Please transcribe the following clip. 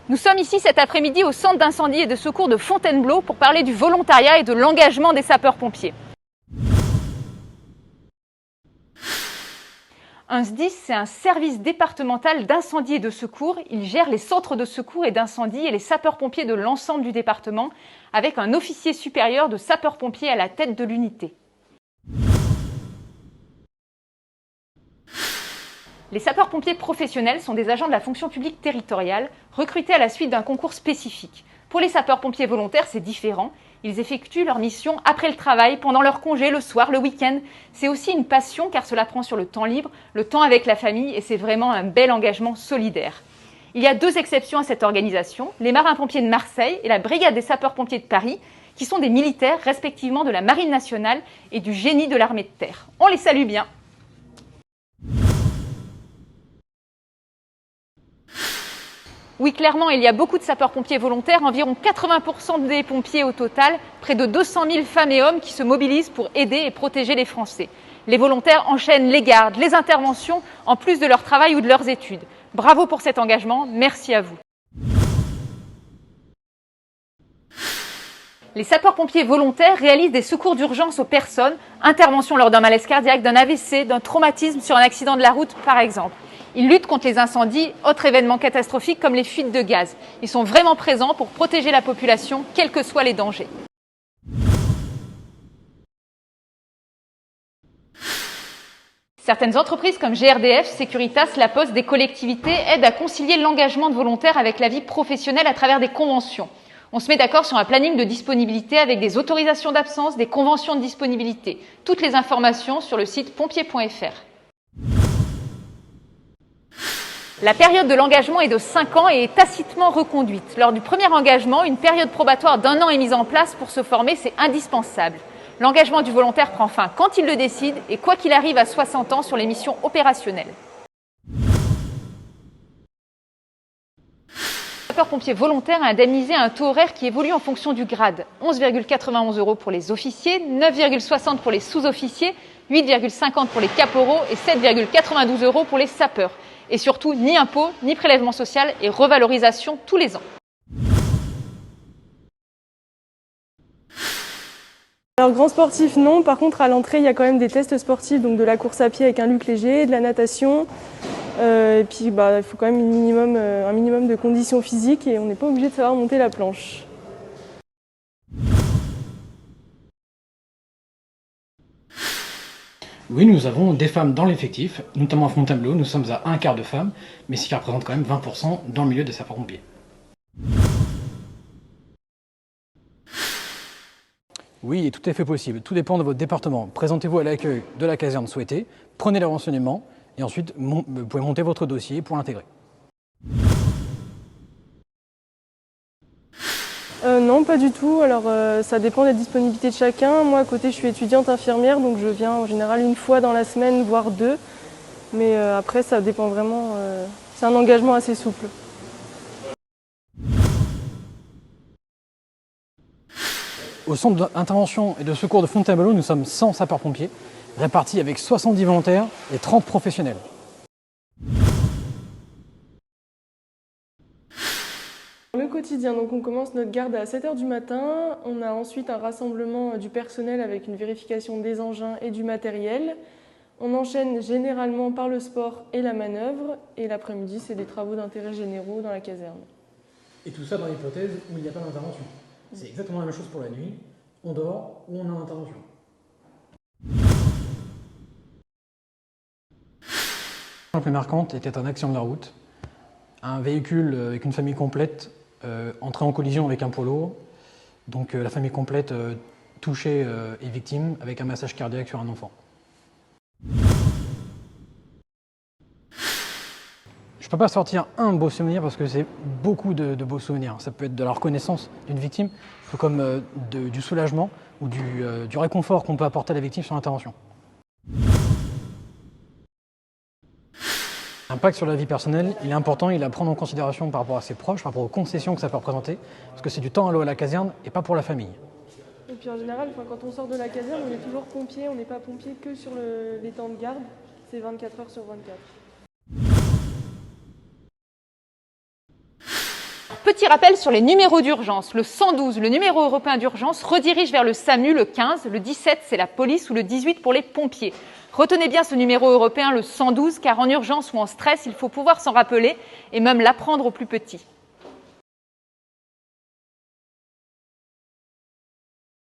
Nous sommes ici cet après-midi au centre d'incendie et de secours de Fontainebleau pour parler du volontariat et de l'engagement des sapeurs-pompiers. Un SDIS, c'est un service départemental d'incendie et de secours. Il gère les centres de secours et d'incendie et les sapeurs-pompiers de l'ensemble du département, avec un officier supérieur de sapeurs-pompiers à la tête de l'unité. Les sapeurs-pompiers professionnels sont des agents de la fonction publique territoriale, recrutés à la suite d'un concours spécifique. Pour les sapeurs-pompiers volontaires, c'est différent. Ils effectuent leur mission après le travail, pendant leur congé, le soir, le week-end. C'est aussi une passion car cela prend sur le temps libre, le temps avec la famille et c'est vraiment un bel engagement solidaire. Il y a 2 exceptions à cette organisation, les marins-pompiers de Marseille et la brigade des sapeurs-pompiers de Paris, qui sont des militaires respectivement de la Marine nationale et du génie de l'armée de terre. On les salue bien. Oui, clairement, il y a beaucoup de sapeurs-pompiers volontaires, environ 80% des pompiers au total, près de 200 000 femmes et hommes qui se mobilisent pour aider et protéger les Français. Les volontaires enchaînent les gardes, les interventions, en plus de leur travail ou de leurs études. Bravo pour cet engagement, merci à vous. Les sapeurs-pompiers volontaires réalisent des secours d'urgence aux personnes, intervention lors d'un malaise cardiaque, d'un AVC, d'un traumatisme sur un accident de la route par exemple. Ils luttent contre les incendies, autres événements catastrophiques comme les fuites de gaz. Ils sont vraiment présents pour protéger la population, quels que soient les dangers. Certaines entreprises comme GRDF, Securitas, La Poste, des collectivités aident à concilier l'engagement de volontaires avec la vie professionnelle à travers des conventions. On se met d'accord sur un planning de disponibilité avec des autorisations d'absence, des conventions de disponibilité. Toutes les informations sur le site pompier.fr. La période de l'engagement est de 5 ans et est tacitement reconduite. Lors du premier engagement, une période probatoire d'1 an est mise en place pour se former, c'est indispensable. L'engagement du volontaire prend fin quand il le décide et quoi qu'il arrive à 60 ans sur les missions opérationnelles. Le sapeur-pompier volontaire est indemnisé à un taux horaire qui évolue en fonction du grade. 11,91 € pour les officiers, 9,60 € pour les sous-officiers, 8,50 € pour les caporaux et 7,92 € pour les sapeurs. Et surtout, ni impôt, ni prélèvement social et revalorisation tous les ans. Alors grand sportif non, par contre à l'entrée il y a quand même des tests sportifs, donc de la course à pied avec un luc léger, de la natation, et puis il faut quand même un minimum de conditions physiques et on n'est pas obligé de savoir monter la planche. Oui, nous avons des femmes dans l'effectif, notamment à Fontainebleau, nous sommes à 1/4 de femmes, mais ce qui représente quand même 20% dans le milieu des sapeurs-pompiers. Oui, il est tout à fait possible, tout dépend de votre département. Présentez-vous à l'accueil de la caserne souhaitée, prenez les renseignements, et ensuite vous pouvez monter votre dossier pour l'intégrer. Non, pas du tout. Alors ça dépend des disponibilités de chacun. Moi à côté je suis étudiante infirmière, donc je viens en général 1 fois dans la semaine, voire 2. Mais après ça dépend vraiment, c'est un engagement assez souple. Au centre d'intervention et de secours de Fontainebleau, nous sommes 100 sapeurs-pompiers, répartis avec 70 volontaires et 30 professionnels. Le quotidien, donc on commence notre garde à 7 h du matin, on a ensuite un rassemblement du personnel avec une vérification des engins et du matériel. On enchaîne généralement par le sport et la manœuvre, et l'après-midi c'est des travaux d'intérêt généraux dans la caserne. Et tout ça dans l'hypothèse où il n'y a pas d'intervention. C'est exactement la même chose pour la nuit, on dort ou on est en intervention. La plus marquante était un accident de la route. Un véhicule avec une famille complète entrait en collision avec un poids lourd. Donc la famille complète touchée et victime avec un massage cardiaque sur un enfant. Je ne peux pas sortir un beau souvenir parce que c'est beaucoup de beaux souvenirs. Ça peut être de la reconnaissance d'une victime, tout comme du soulagement ou du réconfort qu'on peut apporter à la victime sur l'intervention. L'impact sur la vie personnelle, il est important, il est à prendre en considération par rapport à ses proches, par rapport aux concessions que ça peut représenter, parce que c'est du temps alloué à la caserne et pas pour la famille. Et puis en général, quand on sort de la caserne, on est toujours pompier, on n'est pas pompier que sur les temps de garde, c'est 24 h sur 24. Petit rappel sur les numéros d'urgence. Le 112, le numéro européen d'urgence, redirige vers le SAMU, le 15, le 17, c'est la police, ou le 18 pour les pompiers. Retenez bien ce numéro européen, le 112, car en urgence ou en stress, il faut pouvoir s'en rappeler et même l'apprendre aux plus petits.